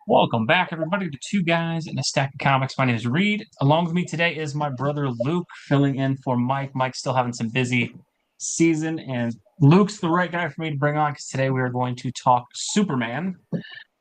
Welcome back, everybody, to Two Guys and a Stack of Comics. My name is Reed. Along with me today is my brother Luke, filling in for Mike. Mike's still having some busy season, and Luke's the right guy for me to bring on because today we are going to talk Superman.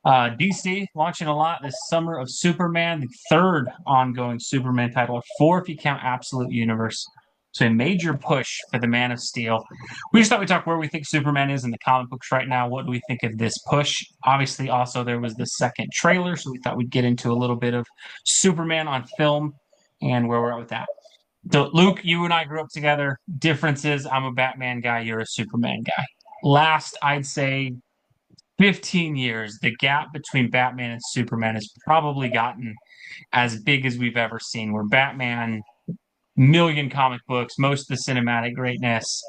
DC launching a lot this summer of Superman, the third ongoing Superman title, four if you count Absolute Universe. So a major push for the Man of Steel. We just thought we'd talk where we think Superman is in the comic books right now. What do we think of this push? Obviously, also there was the second trailer, so we thought we'd get into a little bit of Superman on film and where we're at with that. So, Luke, you and I grew up together. Differences: I'm a Batman guy, you're a Superman guy. Last, I'd say 15 years, the gap between Batman and Superman has probably gotten as big as we've ever seen. Where Batman, million comic books, most of the cinematic greatness,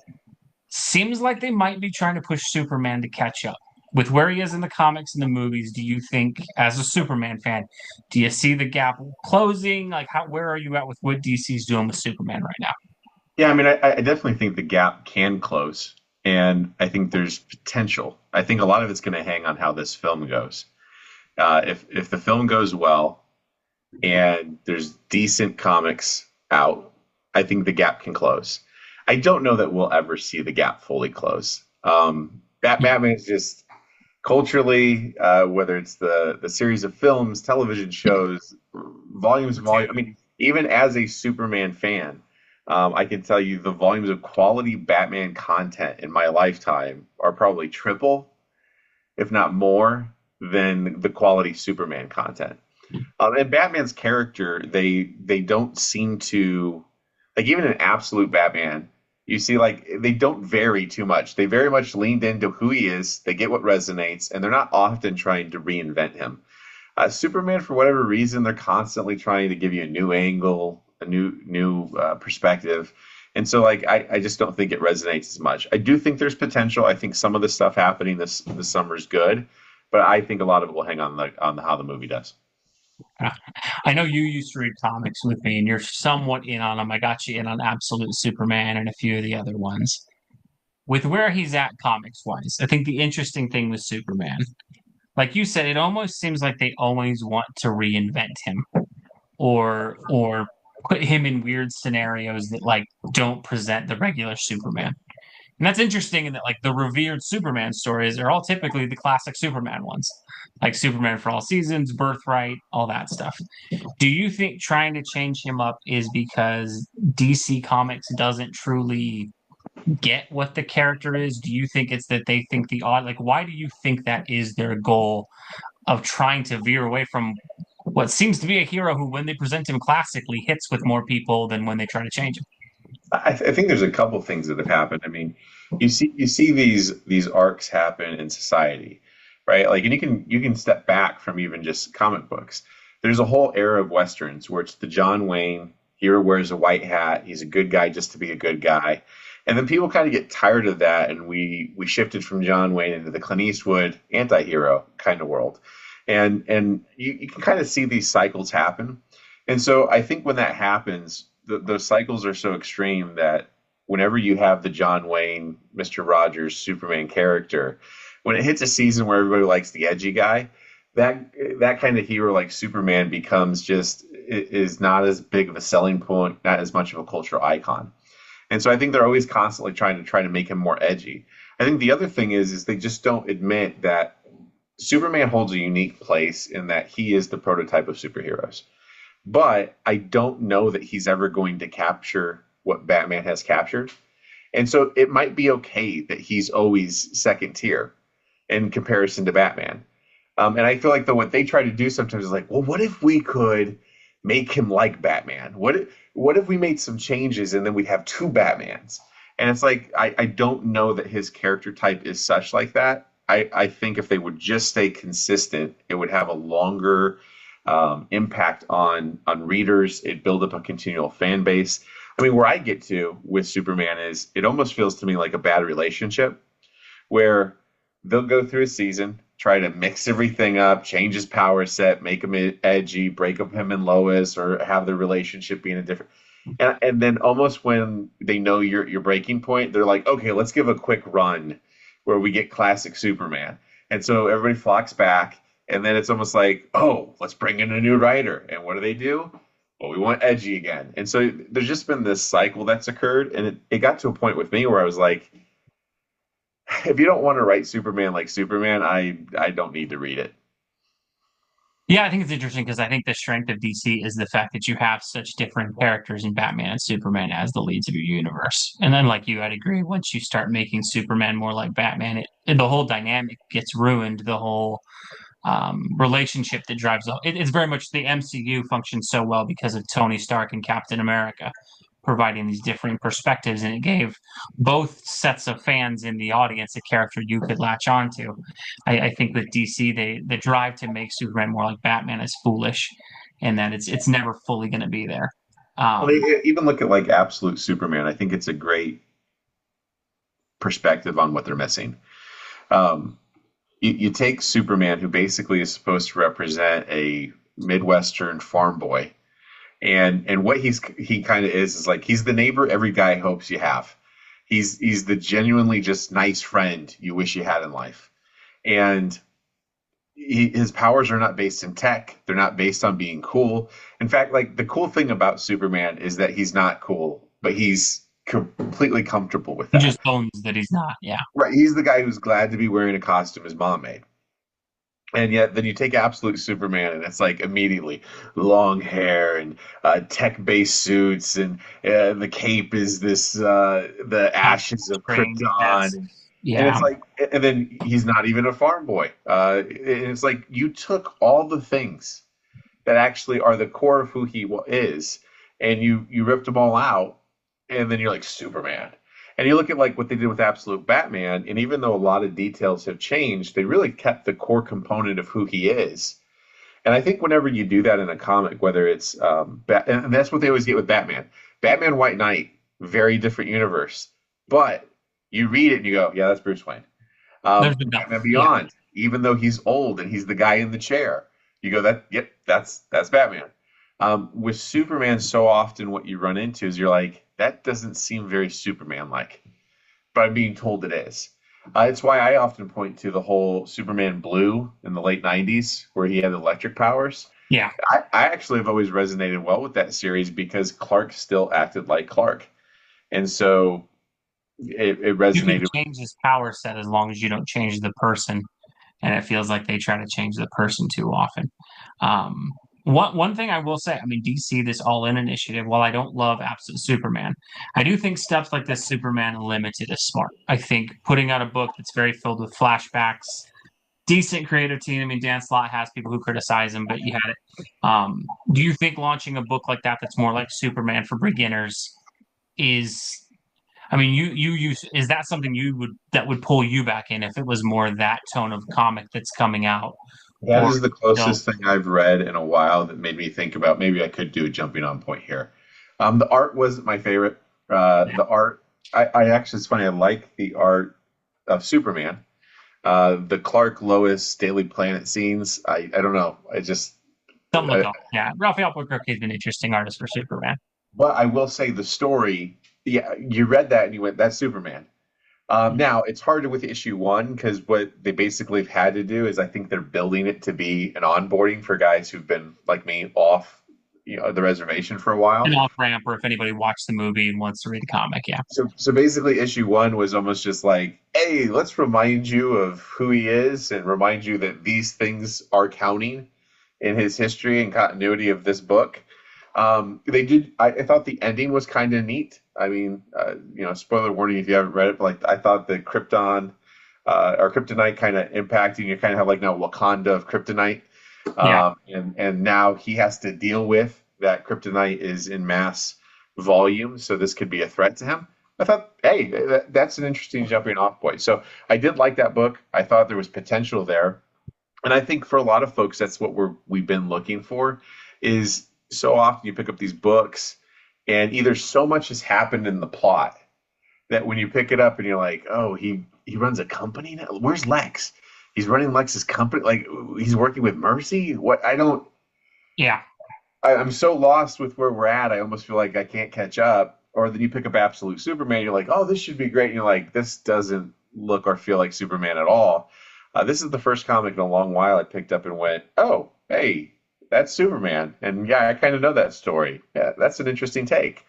seems like they might be trying to push Superman to catch up. With where he is in the comics and the movies, do you think, as a Superman fan, do you see the gap closing? Like, where are you at with what DC's doing with Superman right now? Yeah, I mean, I definitely think the gap can close, and I think there's potential. I think a lot of it's going to hang on how this film goes. If the film goes well and there's decent comics out, I think the gap can close. I don't know that we'll ever see the gap fully close. Batman is just culturally, whether it's the series of films, television shows, volumes and volume. I mean, even as a Superman fan. I can tell you the volumes of quality Batman content in my lifetime are probably triple, if not more, than the quality Superman content. And Batman's character, they don't seem to like even an absolute Batman. You see, like they don't vary too much. They very much leaned into who he is. They get what resonates, and they're not often trying to reinvent him. Superman, for whatever reason, they're constantly trying to give you a new angle, a new perspective, and so like I just don't think it resonates as much. I do think there's potential. I think some of the stuff happening this summer is good, but I think a lot of it will hang on how the movie does. I know you used to read comics with me, and you're somewhat in on them. I got you in on Absolute Superman and a few of the other ones. With where he's at comics wise, I think the interesting thing with Superman, like you said, it almost seems like they always want to reinvent him or put him in weird scenarios that like don't present the regular Superman. And that's interesting in that like the revered Superman stories are all typically the classic Superman ones. Like Superman for All Seasons, Birthright, all that stuff. Do you think trying to change him up is because DC Comics doesn't truly get what the character is? Do you think it's that they think the odd like why do you think that is their goal of trying to veer away from what seems to be a hero who, when they present him classically, hits with more people than when they try to change him? I think there's a couple things that have happened. I mean, you see these arcs happen in society, right? Like, and you can step back from even just comic books. There's a whole era of westerns where it's the John Wayne hero wears a white hat. He's a good guy just to be a good guy, and then people kind of get tired of that, and we shifted from John Wayne into the Clint Eastwood anti-hero kind of world, and you can kind of see these cycles happen. And so I think when that happens, those cycles are so extreme that whenever you have the John Wayne, Mr. Rogers, Superman character, when it hits a season where everybody likes the edgy guy, that kind of hero like Superman becomes just is not as big of a selling point, not as much of a cultural icon. And so I think they're always constantly trying to make him more edgy. I think the other thing is they just don't admit that Superman holds a unique place in that he is the prototype of superheroes. But I don't know that he's ever going to capture what Batman has captured. And so it might be okay that he's always second tier in comparison to Batman. And I feel like what they try to do sometimes is like, well, what if we could make him like Batman? What if we made some changes and then we'd have two Batmans? And it's like I don't know that his character type is such like that. I think if they would just stay consistent, it would have a longer impact on readers. It build up a continual fan base. I mean, where I get to with Superman is it almost feels to me like a bad relationship where they'll go through a season, try to mix everything up, change his power set, make him edgy, break up him and Lois, or have their relationship being a different. And then almost when they know your breaking point, they're like, okay, let's give a quick run where we get classic Superman. And so everybody flocks back. And then it's almost like, oh, let's bring in a new writer. And what do? Well, we want edgy again. And so there's just been this cycle that's occurred. And it got to a point with me where I was like, if you don't want to write Superman like Superman, I don't need to read it. Yeah, I think it's interesting because I think the strength of DC is the fact that you have such different characters in Batman and Superman as the leads of your universe. And then, like you, I'd agree. Once you start making Superman more like Batman, the whole dynamic gets ruined. The whole relationship that drives it's very much the MCU functions so well because of Tony Stark and Captain America providing these different perspectives, and it gave both sets of fans in the audience a character you could latch onto. I think with DC, the drive to make Superman more like Batman is foolish, and that it's never fully going to be there. Well, even look at like Absolute Superman. I think it's a great perspective on what they're missing. Um, you take Superman, who basically is supposed to represent a Midwestern farm boy, and what he kind of is like he's the neighbor every guy hopes you have. He's the genuinely just nice friend you wish you had in life, and his powers are not based in tech. They're not based on being cool. In fact, like the cool thing about Superman is that he's not cool, but he's completely comfortable with He that. just owns that he's not. Yeah, Right? He's the guy who's glad to be wearing a costume his mom made. And yet, then you take Absolute Superman, and it's like immediately long hair and tech-based suits, and the cape is this the ashes of trained. Krypton, That's and it's yeah. like, and then he's not even a farm boy. And it's like you took all the things that actually are the core of who he is, and you ripped them all out, and then you're like Superman. And you look at like what they did with Absolute Batman, and even though a lot of details have changed, they really kept the core component of who he is. And I think whenever you do that in a comic, whether it's and that's what they always get with Batman. Batman White Knight, very different universe, but you read it and you go, yeah, that's Bruce Wayne. There's enough. Batman Yeah. Beyond, even though he's old and he's the guy in the chair, you go, that yep, that's Batman. With Superman, so often what you run into is you're like, that doesn't seem very Superman like, but I'm being told it is. It's why I often point to the whole Superman Blue in the late 90s, where he had electric powers. Yeah. I actually have always resonated well with that series because Clark still acted like Clark. And so it You can resonated. change his power set as long as you don't change the person, and it feels like they try to change the person too often. One thing I will say, I mean, DC, this All In initiative, while I don't love Absolute Superman, I do think stuff like this Superman Unlimited is smart. I think putting out a book that's very filled with flashbacks, decent creative team. I mean, Dan Slott has people who criticize him, but you had it. Do you think launching a book like that that's more like Superman for beginners is I mean, you use is that something you would that would pull you back in if it was more that tone of comic that's coming out, That or is the no? closest thing I've read in a while that made me think about maybe I could do a jumping on point here. The art wasn't my favorite. Yeah, The art, I actually, it's funny, I like the art of Superman. The Clark Lois Daily Planet scenes, I don't know. I just, some look uh, off. Yeah, Raphael Albuquerque is an interesting artist for Superman. but I will say the story, yeah, you read that and you went, that's Superman. Now it's harder with issue one because what they basically have had to do is I think they're building it to be an onboarding for guys who've been like me off, the reservation for a An while. off ramp, or if anybody watched the movie and wants to read the comic, yeah, So basically, issue one was almost just like, hey, let's remind you of who he is and remind you that these things are counting in his history and continuity of this book. They did. I thought the ending was kind of neat. I mean, spoiler warning if you haven't read it, but like I thought the Krypton or Kryptonite kind of impacting you kind of have like now Wakanda of Kryptonite, yeah. and now he has to deal with that Kryptonite is in mass volume, so this could be a threat to him. I thought, hey, that's an interesting jumping off point. So I did like that book. I thought there was potential there, and I think for a lot of folks, that's what we've been looking for. Is so often you pick up these books, and either so much has happened in the plot that when you pick it up and you're like, oh, he runs a company now. Where's Lex? He's running Lex's company. Like he's working with Mercy. What I don't. Yeah. I'm so lost with where we're at. I almost feel like I can't catch up. Or then you pick up Absolute Superman. You're like, oh, this should be great. And you're like, this doesn't look or feel like Superman at all. This is the first comic in a long while I picked up and went, oh, hey, that's Superman. And yeah, I kind of know that story. Yeah, that's an interesting take.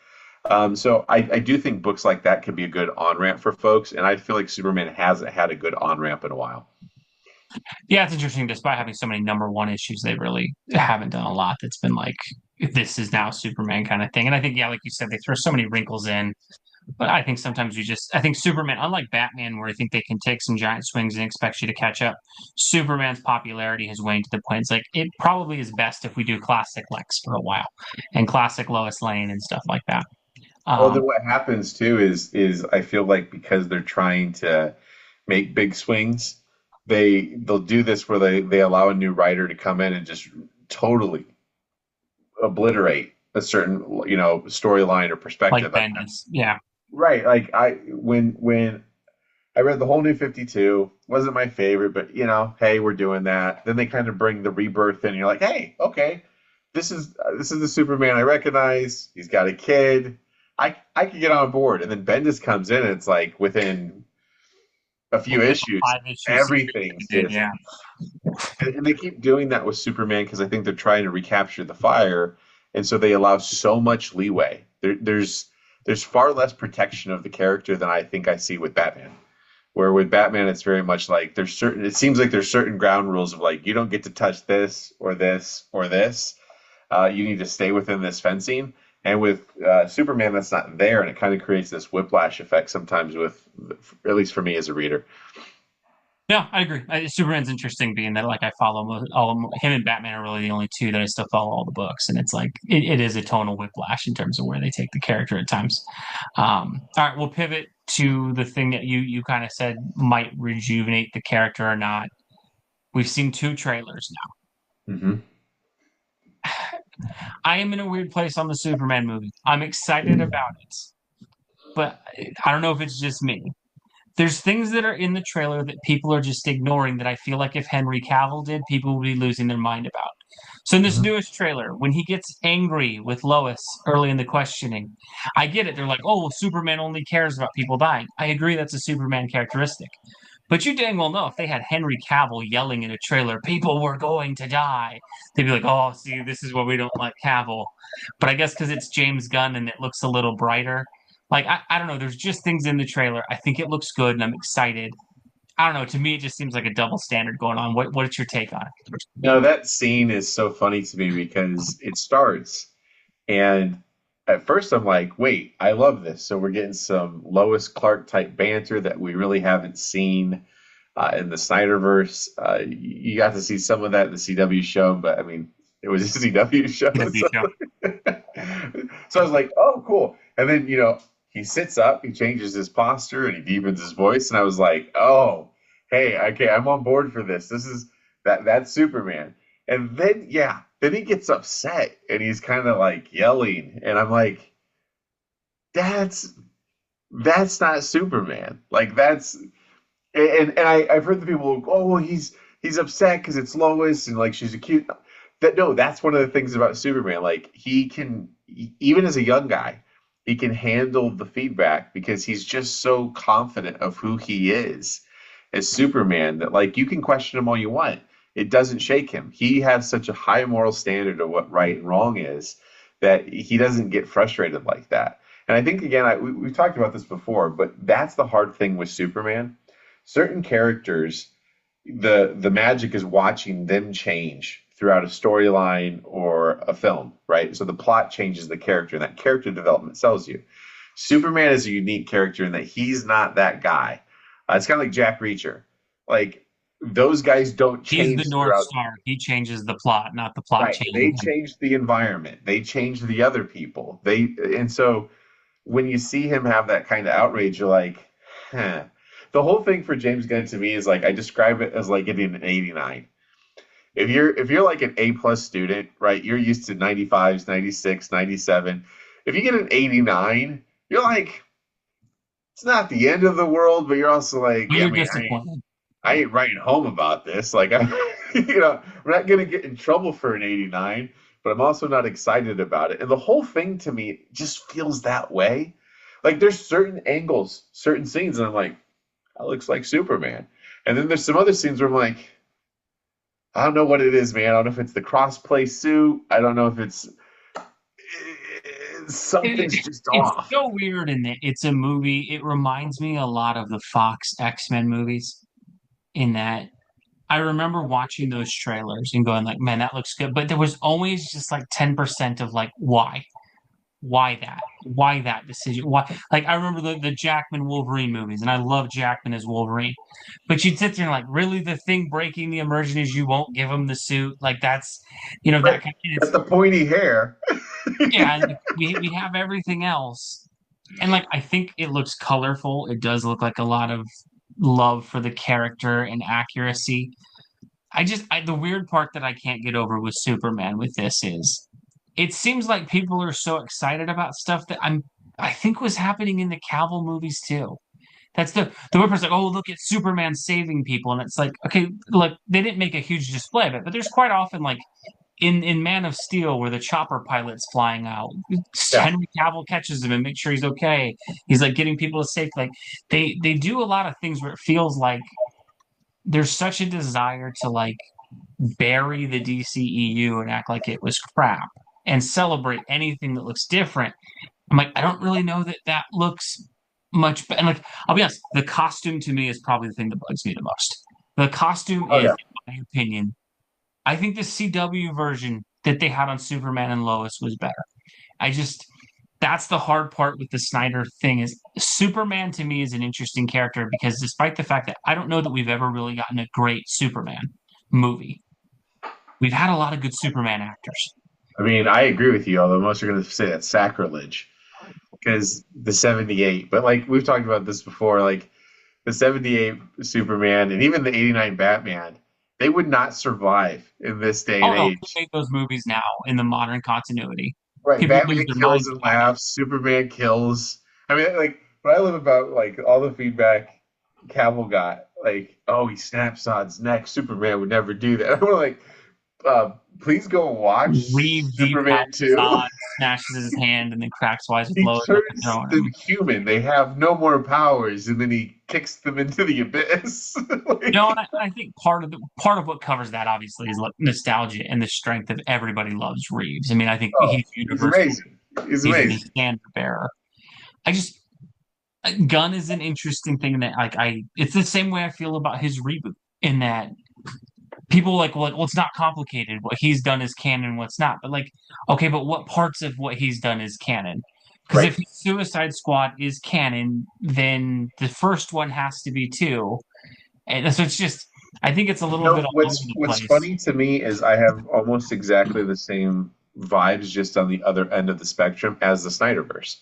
So I do think books like that could be a good on ramp for folks, and I feel like Superman hasn't had a good on ramp in a while. Yeah, it's interesting. Despite having so many number one issues, they really haven't done a lot that's been like, this is now Superman kind of thing. And I think, yeah, like you said, they throw so many wrinkles in. But I think sometimes I think Superman, unlike Batman, where I think they can take some giant swings and expect you to catch up, Superman's popularity has waned to the point. It's like, it probably is best if we do classic Lex for a while and classic Lois Lane and stuff like that. Well, then Um, what happens too is I feel like because they're trying to make big swings, they'll do this where they allow a new writer to come in and just totally obliterate a certain storyline or like perspective. Like Bendis. Yeah. right, like when I read the whole new 52, wasn't my favorite, but hey, we're doing that. Then they kind of bring the rebirth in. And you're like, hey, okay, this is the Superman I recognize. He's got a kid. I could get on board. And then Bendis comes in, and it's like within a few issues, 5 issue series everything's they did, just yeah. and they keep doing that with Superman because I think they're trying to recapture the fire, and so they allow so much leeway. There's far less protection of the character than I think I see with Batman. Where with Batman, it's very much like there's certain. It seems like there's certain ground rules of like you don't get to touch this or this or this. You need to stay within this fencing. And with Superman, that's not there, and it kind of creates this whiplash effect sometimes. With, at least for me as a reader. Yeah, I agree. Superman's interesting, being that like I follow him and Batman are really the only two that I still follow all the books, and it's like it is a tonal whiplash in terms of where they take the character at times. All right, we'll pivot to the thing that you kind of said might rejuvenate the character or not. We've seen two trailers Hmm. now. I am in a weird place on the Superman movie. I'm excited about it, but I don't know if it's just me. There's things that are in the trailer that people are just ignoring that I feel like if Henry Cavill did, people would be losing their mind about. So in this Hmm. newest trailer, when he gets angry with Lois early in the questioning, I get it. They're like, "Oh, well, Superman only cares about people dying." I agree, that's a Superman characteristic. But you dang well know if they had Henry Cavill yelling in a trailer, "People were going to die," they'd be like, "Oh, see, this is why we don't like Cavill." But I guess because it's James Gunn and it looks a little brighter, like I don't know. There's just things in the trailer. I think it looks good and I'm excited. I don't know. To me, it just seems like a double standard going on. What's your take on it? No, that scene is so funny to me because it starts, and at first I'm like, wait, I love this. So we're getting some Lois Clark type banter that we really haven't seen in the Snyderverse. You got to see some of that in the CW show, but I mean, it was a CW show. CW So, show. so I was like, oh, cool. And then, he sits up, he changes his posture, and he deepens his voice. And I was like, oh, hey, okay, I'm on board for this. That's Superman. And then, yeah, then he gets upset and he's kind of like yelling. And I'm like, that's that's not Superman. Like I've heard the people go, oh well, he's upset because it's Lois and like she's a cute. That no, that's one of the things about Superman. Like he can, even as a young guy, he can handle the feedback because he's just so confident of who he is as Superman that like you can question him all you want. It doesn't shake him. He has such a high moral standard of what right and wrong is that he doesn't get frustrated like that. And I think again, we've talked about this before, but that's the hard thing with Superman. Certain characters, the magic is watching them change throughout a storyline or a film, right? So the plot changes the character, and that character development sells you. Superman is a unique character in that he's not that guy. It's kind of like Jack Reacher. Like those guys don't He's the change North throughout. Star. He changes the plot, not the plot Right. changing They him. change the environment. They change the other people. And so when you see him have that kind of outrage, you're like, huh. The whole thing for James Gunn to me is like I describe it as like getting an 89. If you're like an A plus student, right? You're used to 95s, 96, 97. If you get an 89, you're like, it's not the end of the world, but you're also like, But yeah, I you're mean, disappointed. I ain't writing home about this. Like, I'm not going to get in trouble for an 89, but I'm also not excited about it. And the whole thing to me just feels that way. Like, there's certain angles, certain scenes, and I'm like, that looks like Superman. And then there's some other scenes where I'm like, I don't know what it is, man. I don't know if it's the crossplay suit. I don't know if it's something's It, just it's off. so weird in that it's a movie. It reminds me a lot of the Fox X-Men movies in that I remember watching those trailers and going like, man, that looks good. But there was always just like 10% of like, why? Why that? Why that decision? Why? Like, I remember the Jackman Wolverine movies, and I love Jackman as Wolverine. But you'd sit there and like, really, the thing breaking the immersion is you won't give him the suit. Like, that's, Right. that kind of, Got it's, the pointy hair. yeah, and like, we have everything else. And like, I think it looks colorful. It does look like a lot of love for the character and accuracy. The weird part that I can't get over with Superman with this is it seems like people are so excited about stuff that I think was happening in the Cavill movies too. That's the weird part's like, oh, look at Superman saving people, and it's like, okay, look, they didn't make a huge display of it, but there's quite often like in Man of Steel where the chopper pilot's flying out, Yeah. Henry Cavill catches him and makes sure he's okay. He's like getting people to safe. Like they do a lot of things where it feels like there's such a desire to like bury the DCEU and act like it was crap and celebrate anything that looks different. I'm like, I don't really know that that looks much better. And like, I'll be honest, the costume to me is probably the thing that bugs me the most. The costume Oh is, yeah. in my opinion, I think the CW version that they had on Superman and Lois was better. I just, that's the hard part with the Snyder thing is Superman to me is an interesting character because despite the fact that I don't know that we've ever really gotten a great Superman movie, we've had a lot of good Superman actors. I mean, I agree with you, although most are going to say that's sacrilege because the 78, but like we've talked about this before, like the 78 Superman and even the 89 Batman, they would not survive in this day and Oh no, who age. made those movies now in the modern continuity? Right. People would lose Batman their kills minds and about it. laughs, Superman kills. I mean, like, what I love about, like, all the feedback Cavill got, like, oh, he snaps on his neck. Superman would never do that. I'm like, please go watch Reeve Superman decals 2. on, smashes his hand, and then cracks wise with He Lois up and turns throwing them him. human. They have no more powers, and then he kicks them into the abyss. No, Like, and I think part of what covers that obviously is like nostalgia and the strength of everybody loves Reeves. I mean, I think oh, he's he's universal. amazing. He's He's the amazing. standard bearer. I just Gunn is an interesting thing that like it's the same way I feel about his reboot in that people well, it's not complicated. What he's done is canon, what's not. But like, okay, but what parts of what he's done is canon? Because Right. if Suicide Squad is canon, then the first one has to be too. And so it's just, I think it's a You little know, bit all over the what's place. funny to me is I have almost exactly the same vibes just on the other end of the spectrum as the Snyderverse.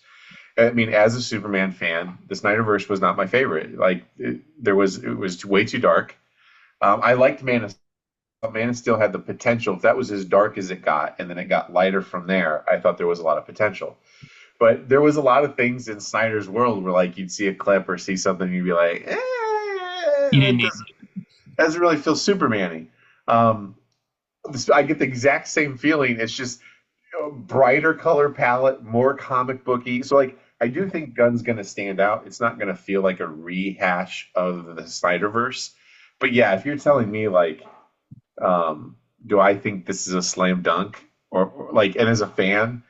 I mean, as a Superman fan, the Snyderverse was not my favorite. Like it was way too dark. I liked Man of Steel had the potential. If that was as dark as it got, and then it got lighter from there, I thought there was a lot of potential. But there was a lot of things in Snyder's world where like you'd see a clip or see something, and you'd be like, You that didn't need doesn't really feel Superman-y. I get the exact same feeling. It's just brighter color palette, more comic booky. So like I do think Gunn's gonna stand out. It's not gonna feel like a rehash of the Snyderverse. But yeah, if you're telling me like, do I think this is a slam dunk or like, and as a fan,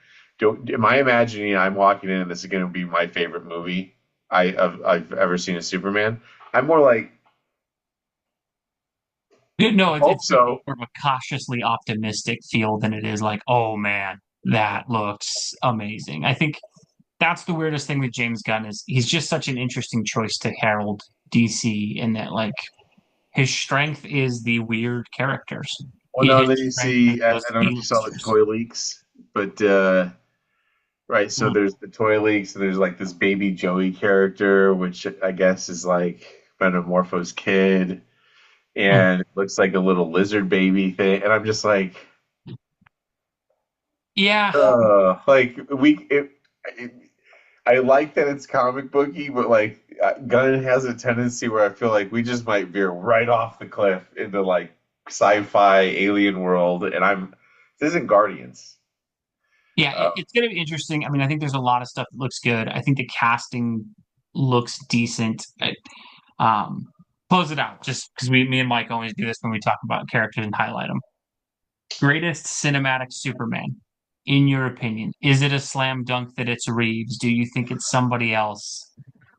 am I imagining I'm walking in and this is gonna be my favorite movie I've ever seen of Superman? I'm more like, it. No, hope it's gonna be so. more of a cautiously optimistic feel than it is like, oh man, that looks amazing. I think that's the weirdest thing with James Gunn is he's just such an interesting choice to herald DC in that like his strength is the weird characters. Well, no, His and then you strength is see, I those don't know if you saw the A-listers. toy leaks, but right, so Mm. there's the toy leaks, and there's like this baby Joey character, which I guess is like Metamorpho's kid, Mm. and it looks like a little lizard baby thing, and I'm just Yeah, like it, I like that it's comic booky, but like Gunn has a tendency where I feel like we just might veer right off the cliff into like sci-fi alien world, and this isn't Guardians. yeah, Uh, it's going to be interesting. I mean, I think there's a lot of stuff that looks good. I think the casting looks decent. Um, close it out, just because me and Mike always do this when we talk about characters and highlight them. Greatest cinematic Superman, in your opinion, is it a slam dunk that it's Reeves? Do you think it's somebody else?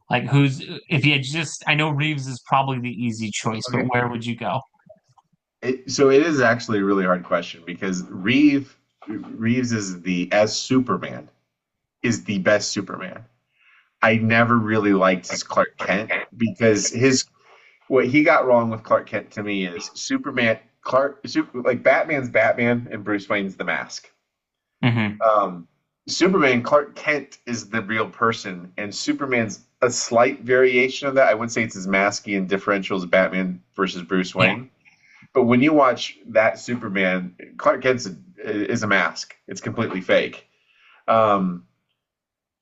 Like who's if you just I know Reeves is probably the easy choice, but Okay. where would you go? So it is actually a really hard question because Reeves is the as Superman is the best Superman. I never really liked his Clark Kent because his what he got wrong with Clark Kent to me is Superman like Batman's Batman and Bruce Wayne's the mask. Hmm. Um, Superman Clark Kent is the real person, and Superman's a slight variation of that. I wouldn't say it's as masky and differential as Batman versus Bruce Yeah. Wayne. But when you watch that Superman, Clark Kent is a mask. It's completely fake. Um,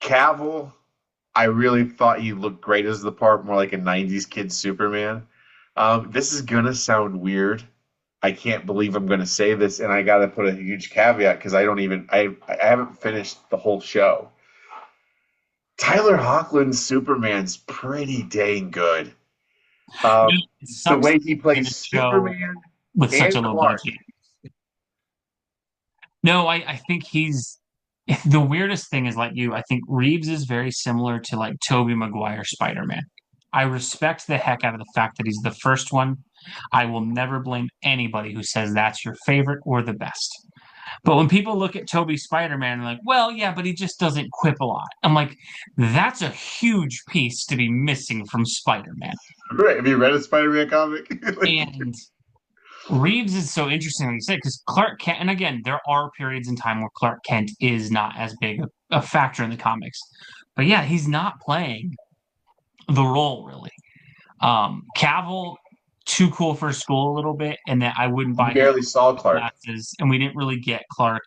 Cavill, I really thought he looked great as the part, more like a '90s kid Superman. This is gonna sound weird. I can't believe I'm gonna say this, and I gotta put a huge caveat because I haven't finished the whole show. Tyler Hoechlin's Superman's pretty dang good. You know, Um, it the sucks way he in a plays show Superman with such a and low Clark. budget. No, I think he's the weirdest thing is like you, I think Reeves is very similar to like Tobey Maguire Spider-Man. I respect the heck out of the fact that he's the first one. I will never blame anybody who says that's your favorite or the best. But when people look at Toby Spider-Man, they're like, well, yeah, but he just doesn't quip a lot. I'm like, that's a huge piece to be missing from Spider-Man. Right? Have you read a Spider-Man comic? Like, And Reeves is so interesting, like you said, because Clark Kent, and again, there are periods in time where Clark Kent is not as big a factor in the comics. But yeah, he's not playing the role really. Cavill, too cool for school a little bit, and that I wouldn't you buy him barely saw Clark. glasses, and we didn't really get Clark.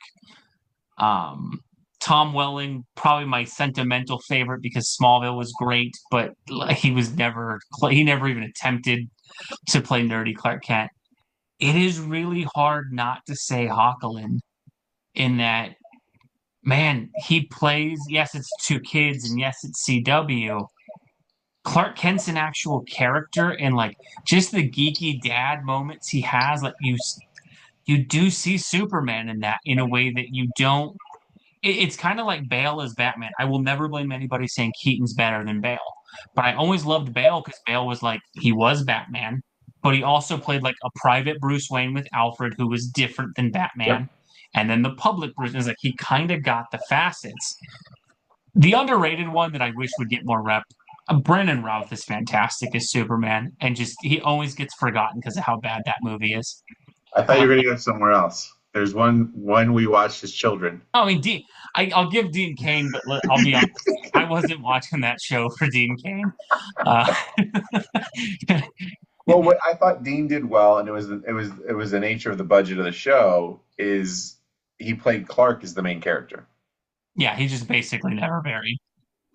Um, Tom Welling, probably my sentimental favorite because Smallville was great, but he never even attempted to play nerdy Clark Kent. It is really hard not to say Hawkland in that, man, he plays, yes, it's two kids and yes, it's CW. Clark Kent's an actual character and like just the geeky dad moments he has, like you do see Superman in that in a way that you don't it's kind of like Bale as Batman. I will never blame anybody saying Keaton's better than Bale, but I always loved Bale because Bale was like he was Batman, but he also played like a private Bruce Wayne with Alfred, who was different than Yep. Batman, and then the public Bruce is like he kind of got the facets. The underrated one that I wish would get more rep. Brennan Routh is fantastic as Superman, and just he always gets forgotten because of how bad that movie is. I thought you But were going to go somewhere else. There's one we watched as children. I mean, I'll give Dean Kane, but I'll be honest, I wasn't watching that show for Dean Kane. Uh, Well, what I thought Dean did well, and it was the nature of the budget of the show, is he played Clark as the main character. yeah, he just basically never varied.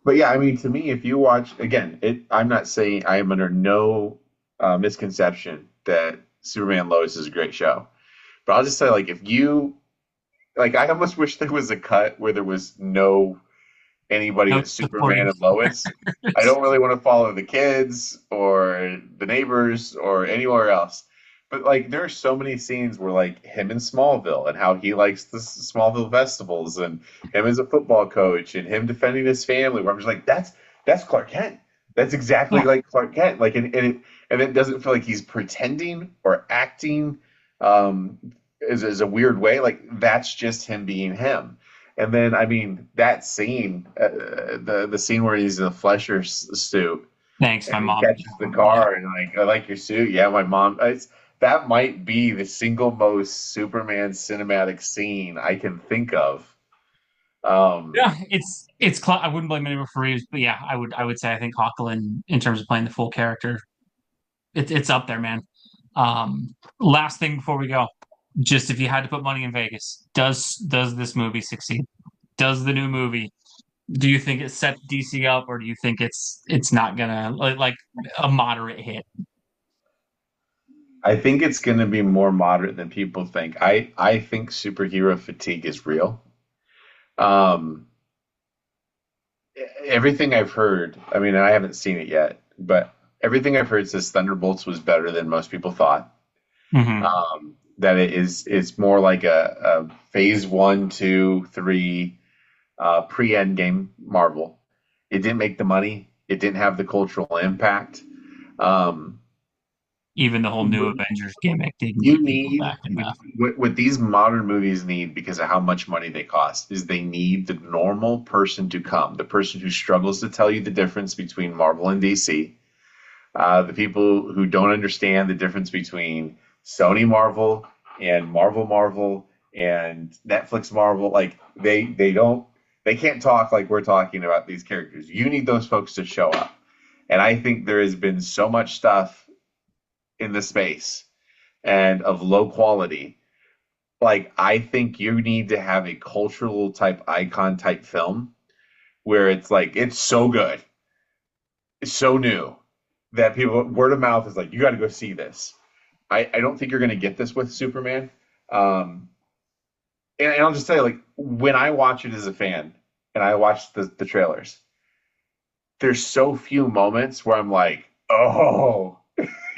But yeah, I mean, to me, if you watch again, I'm not saying I am under no misconception that Superman Lois is a great show, but I'll just say, like, if you like, I almost wish there was a cut where there was no anybody No with Superman supporting. and Lois. I don't really want to follow the kids or the neighbors or anywhere else. But like, there are so many scenes where like him in Smallville and how he likes the Smallville festivals and him as a football coach and him defending his family. Where I'm just like, that's Clark Kent. That's exactly Yeah, like Clark Kent. Like, and it doesn't feel like he's pretending or acting um, is a weird way. Like that's just him being him. And then, I mean, that scene, the scene where he's in the Flesher suit thanks, and my he mom. catches the Yeah, car and like, I like your suit. Yeah, my mom. That might be the single most Superman cinematic scene I can think of. Um, yeah, I wouldn't blame anyone for Reeves, but yeah, I would say I think Hawkland in terms of playing the full character, it's up there, man. Last thing before we go, just if you had to put money in Vegas, does this movie succeed? Does the new movie do you think it sets DC up, or do you think it's not gonna like a moderate hit? I think it's going to be more moderate than people think. I think superhero fatigue is real. Um, everything I've heard, I mean, I haven't seen it yet, but everything I've heard says Thunderbolts was better than most people thought. Hmm. That it is it's more like a phase one, two, three pre-end game Marvel. It didn't make the money. It didn't have the cultural impact. Um, Even the whole new Avengers gimmick didn't you get people need back enough. what these modern movies need because of how much money they cost is they need the normal person to come, the person who struggles to tell you the difference between Marvel and DC, the people who don't understand the difference between Sony Marvel and Marvel Marvel and Netflix Marvel. Like they can't talk like we're talking about these characters. You need those folks to show up. And I think there has been so much stuff in the space and of low quality. Like I think you need to have a cultural type icon type film where it's like it's so good, it's so new that people word of mouth is like you got to go see this. I don't think you're going to get this with Superman. Um, and I'll just tell you, like when I watch it as a fan and I watch the trailers, there's so few moments where I'm like, oh,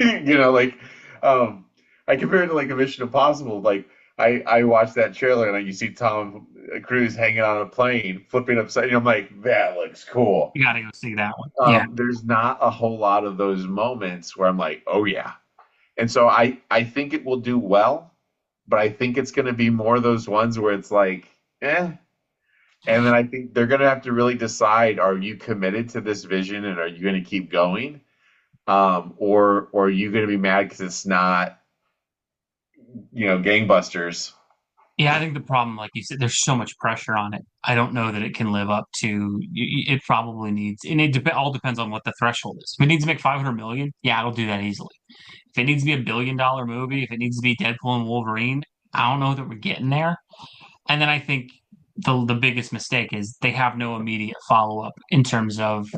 like um, I compare it to like a Mission Impossible. Like I watched that trailer and you see Tom Cruise hanging on a plane, flipping upside. I'm like, that looks cool. You got to go see that one. Yeah. There's not a whole lot of those moments where I'm like, oh yeah. And so I think it will do well, but I think it's going to be more of those ones where it's like, eh. And then I think they're going to have to really decide: are you committed to this vision, and are you going to keep going, or are you going to be mad because it's not, gangbusters? Yeah, I think the problem, like you said, there's so much pressure on it. I don't know that it can live up to. It probably needs, and all depends on what the threshold is. If it needs to make 500 million, yeah, it'll do that easily. If it needs to be $1 billion movie, if it needs to be Deadpool and Wolverine, I don't know that we're getting there. And then I think the biggest mistake is they have no immediate follow up in terms of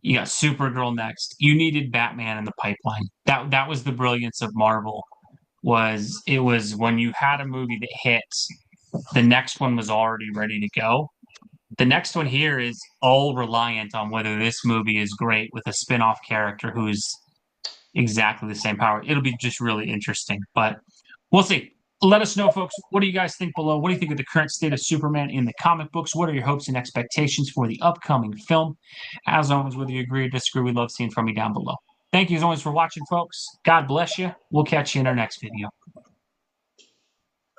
you got Supergirl next. You needed Batman in the pipeline. That was the brilliance of Marvel. Was it was when you had a movie that hit, the next one was already ready to go. The next one here is all reliant on whether this movie is great with a spin-off character who's exactly the same power. It'll be just really interesting, but we'll see. Let us know, folks. What do you guys think below? What do you think of the current state of Superman in the comic books? What are your hopes and expectations for the upcoming film? As always, whether you agree or disagree, we'd love seeing from you down below. Thank you as always for watching, folks. God bless you. We'll catch you in our next video.